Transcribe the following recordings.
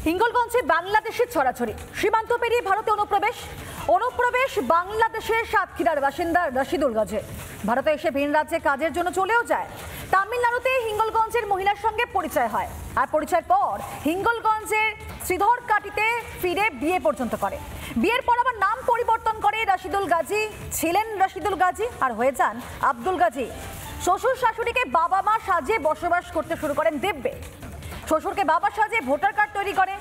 হিঙ্গলগঞ্জে বাংলাদেশের ছড়াছড়ি, সীমান্ত পেরিয়ে ভারতে অনুপ্রবেশ বাংলাদেশের সাতক্ষীরার বাসিন্দা রশিদুল গাজী ভারতে এসে ভিন রাজ্যে কাজের জন্য চলেও যায়। তামিলনাড়ুতে হিঙ্গলগঞ্জের মহিলার সঙ্গে পরিচয় হয়, আর পরিচয়ের পর হিঙ্গলগঞ্জের শ্রীধরকাটিতে ফিরে বিয়ে পর্যন্ত করে। বিয়ের পর আবার নাম পরিবর্তন করে রশিদুল গাজী, ছিলেন রশিদুল গাজী আর হয়ে যান আব্দুল গাজী। শ্বশুর শাশুড়িকে বাবা মা সাজিয়ে বসবাস করতে শুরু করেন দিব্যে। শ্বশুরকে বাবা সাজিয়ে ভোটার কার্ড তৈরি করে।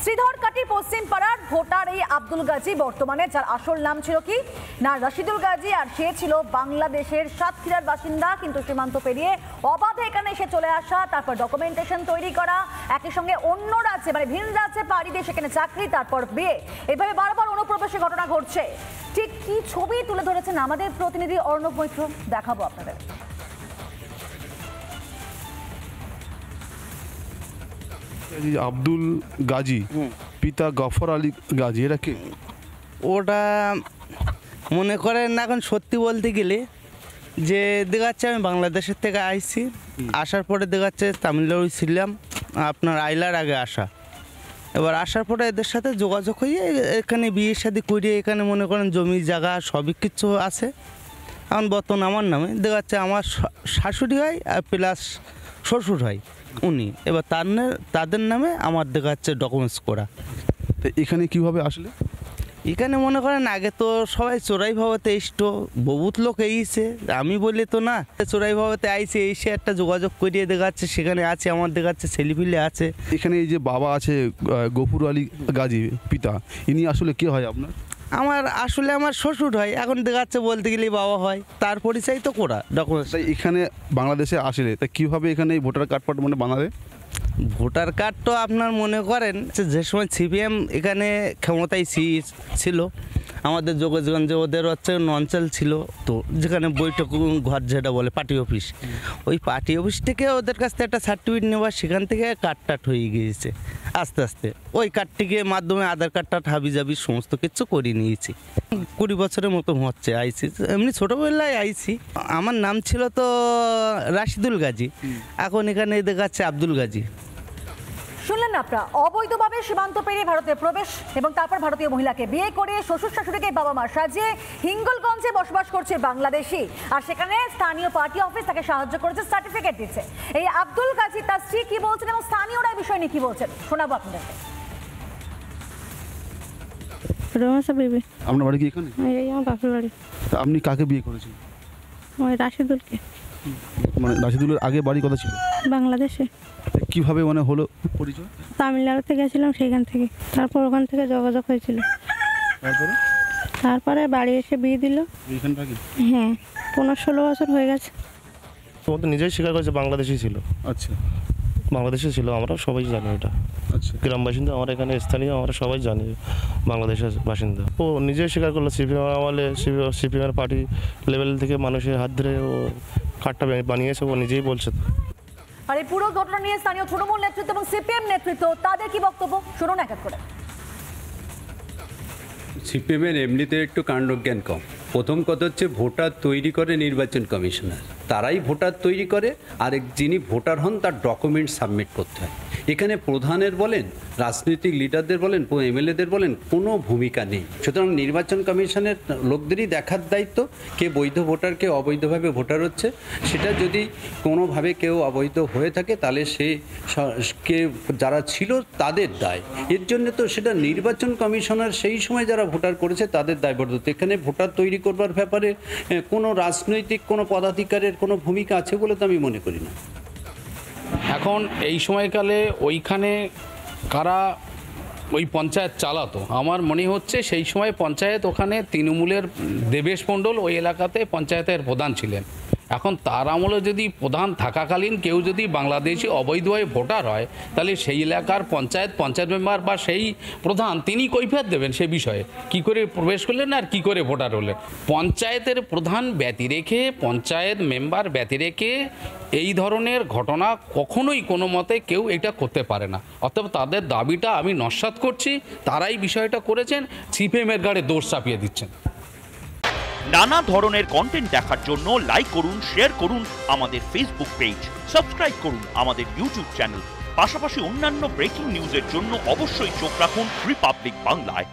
শ্রীধরকাটির পশ্চিম পাড়ার ভোটার এই আব্দুল গাজী বর্তমানে, যার আসল নাম ছিল কি না রশিদুল গাজী, আর সে ছিল বাংলাদেশের সাতক্ষীরার বাসিন্দা, কিন্তু সীমান্ত পেরিয়ে অবাধে এখানে এসে চলে আসা, তারপর ডকুমেন্টেশন তৈরি করা, একই সঙ্গে অন্য রাজ্যে মানে ভিন রাজ্যে পাড়ি দিয়ে সেখানে চাকরি, তারপর বিয়ে, এভাবে বারবার অনুপ্রবেশের ঘটনা ঘটছে। ঠিক কি ছবি তুলে ধরেছেন আমাদের প্রতিনিধি অর্ণব মৈত্র, দেখাবো আপনাদের। আব্দুল গাজী পিতা গফর আলী গাজী, এরা কে? ওটা মনে করেন এখন সত্যি বলতে গেলে যে দেখাচ্ছে আমি বাংলাদেশের থেকে আইছি, আসার পরে দেখাচ্ছে তামিলনাড়ু ছিলাম, আপনার আইলার আগে আসা। এবার আসার পরে এদের সাথে যোগাযোগ হয়ে এখানে বিয়ে শাদী করিয়ে এখানে মনে করেন জমি জায়গা সবই কিছু আছে। এখন বর্তমান আমার নামে দেখাচ্ছে আমার শাশুড়ি হয় আর প্লাস শ্বশুর হয় উনি, এবার তাদের নামে আমার দেখাচ্ছে ডকুমেন্টস করা। তো এখানে কিভাবে আসলে? এখানে মনে করেন আগে তো সবাই চোরাই ভাবাতে এসতো, বহুত লোক এইছে, আমি বলি তো না, চোরাই ভাবাতে আইসে এসে একটা যোগাযোগ করিয়ে দেখাচ্ছে সেখানে আছে, আমার দেখাচ্ছে ছেলেপিলে আছে। এখানে এই যে বাবা আছে গফুর আলী গাজী পিতা, ইনি আসলে কে হয় আপনার? আসলে আমার শ্বশুর হয়, এখন দেখাচ্ছে বলতে গেলেই বাবা হয়, তার পরিচয় তো করা ডকুমেন্টস। তাই এখানে বাংলাদেশে আসলে তা কীভাবে এখানে এই ভোটার কার্ড মানে বানাবে? ভোটার কার্ড তো আপনার মনে করেন যে সময় সিপিএম এখানে ক্ষমতায় ছিল, আমাদের যোগাযোগঞ্জে ওদের হচ্ছে অঞ্চল ছিল, তো যেখানে বৈঠক ঘর যেটা বলে পার্টি অফিস, ওই পার্টি অফিস থেকে ওদের কাছ থেকে একটা সার্টিফিকেট নেওয়া, সেখান থেকে কার্ড টাট হয়ে গিয়েছে আস্তে আস্তে। ওই কার্ডটিকে মাধ্যমে আধার কার্ডটা হাবিজাবি সমস্ত কিছু করে নিয়েছি। 20 বছরের মতো হচ্ছে আইসি, এমনি ছোটোবেলায় আইসি। আমার নাম ছিল তো রশিদুল গাজী, এখন এখানে দেখাচ্ছে আব্দুল গাজী। শুনলেন না আপনারা, অবৈধভাবে সীমান্ত পেরিয়ে ভারতে প্রবেশ এবং তারপর ভারতীয় মহিলাকে বিয়ে করে শ্বশুর শাশুড়িকে বাবা মা সাজিয়ে হিঙ্গলগঞ্জে বসবাস করছে বাংলাদেশি, আর সেখানে স্থানীয় পার্টি অফিস তাকে সাহায্য করেছে, সার্টিফিকেট দিচ্ছে। এই আব্দুল গাজী তার স্ত্রী কি বলছেন এবং স্থানীয়রা এই বিষয় নিয়ে কি বলছেন শোনাবো আপনাদেরকে। আপনার বাড়ি কি এখানে? আমার বাপের বাড়ি। আপনি কাকে বিয়ে করেছেন? রাশিদুলকে। মানে রাশিদুলের আগে বাড়ি কথা ছিল বাংলাদেশে। কিভাবে মানে হলো পরিচয়? তামিলনাড়ুতে গেছিলাম, সেইখান থেকে, তারপর ওখান থেকে যোগাযোগ হয়েছিল, তারপরে বাড়ি এসে বিয়ে দিল। হ্যাঁ, 15-16 বছর হয়ে গেছে। ও তো নিজেই স্বীকার করেছে বাংলাদেশি ছিল। আচ্ছা, বাংলাদেশে ছিল, আমরা সবাই জানি এটা। আচ্ছা, গ্রাম বাসিন্দা, আমরা এখানে স্থানীয়, আমরা সবাই জানি বাংলাদেশের বাসিন্দা। ও নিজেই স্বীকার করলো সিপিএম আমলে, সিপিএমের পার্টি লেভেল থেকে মানুষের হাত ধরে ও কার্ডটা বানিয়েছে, ও নিজেই বলছে। আর এই পুরো ঘটনা নিয়ে স্থানীয় তৃণমূল নেতৃত্ব এবং সিপিএম নেতৃত্ব তাদের কি বক্তব্য শুনুন এক এক করে। সিপিএমের এমনিতে একটু কাণ্ডজ্ঞান কম। প্রথম কথা হচ্ছে ভোটার তৈরি করে নির্বাচন কমিশনার, তারাই ভোটার তৈরি করে, আর যিনি ভোটার হন তার ডকুমেন্ট সাবমিট করতে হয়। এখানে প্রধানের বলেন, রাজনৈতিক লিডারদের বলেন, এমএলএদের বলেন, কোনো ভূমিকা নেই। সুতরাং নির্বাচন কমিশনের লোকদেরই দেখার দায়িত্ব কে বৈধ ভোটার, কে অবৈধভাবে ভোটার হচ্ছে। সেটা যদি কোনোভাবে কেউ অবৈধ হয়ে থাকে তাহলে সে কে যারা ছিল তাদের দায়। এর জন্য তো সেটা নির্বাচন কমিশনার সেই সময় যারা ভোটার করেছে তাদের দায়বদ্ধতা। এখানে ভোটার তৈরি করবার ব্যাপারে কোনো রাজনৈতিক কোনো পদাধিকারের কোনো ভূমিকা আছে বলে তো আমি মনে করি না। এখন এই সময়কালে ওইখানে কারা ওই পঞ্চায়েত চালাতো, আমার মনে হচ্ছে সেই সময় পঞ্চায়েত ওখানে তৃণমূলের দেবেশ মণ্ডল ওই এলাকাতে পঞ্চায়েতের প্রধান ছিলেন। এখন তার আমলে যদি প্রধান থাকাকালীন কেউ যদি বাংলাদেশি অবৈধভাবে ভোটার হয়, তাহলে সেই এলাকার পঞ্চায়েত মেম্বার বা সেই প্রধান তিনি কৈফিয়ত দেবেন সে বিষয়ে, কি করে প্রবেশ করলেন আর কি করে ভোটার হলেন। পঞ্চায়েতের প্রধান ব্যতি রেখে, পঞ্চায়েত মেম্বার ব্যতি রেখে এই ধরনের ঘটনা কখনোই কোনো মতে কেউ এটা করতে পারে না। অর্থাৎ তাদের দাবিটা আমি নস্যাৎ করছি, তারাই বিষয়টা করেছেন, সিপিএমের গাড়ে দোষ চাপিয়ে দিচ্ছেন। নানা ধরনের কন্টেন্ট দেখার জন্য লাইক করুন, শেয়ার করুন আমাদের ফেসবুক পেজ, সাবস্ক্রাইব করুন আমাদের ইউটিউব চ্যানেল। পাশাপাশি অন্যান্য ব্রেকিং নিউজের জন্য অবশ্যই চোখ রাখুন রিপাবলিক বাংলায়।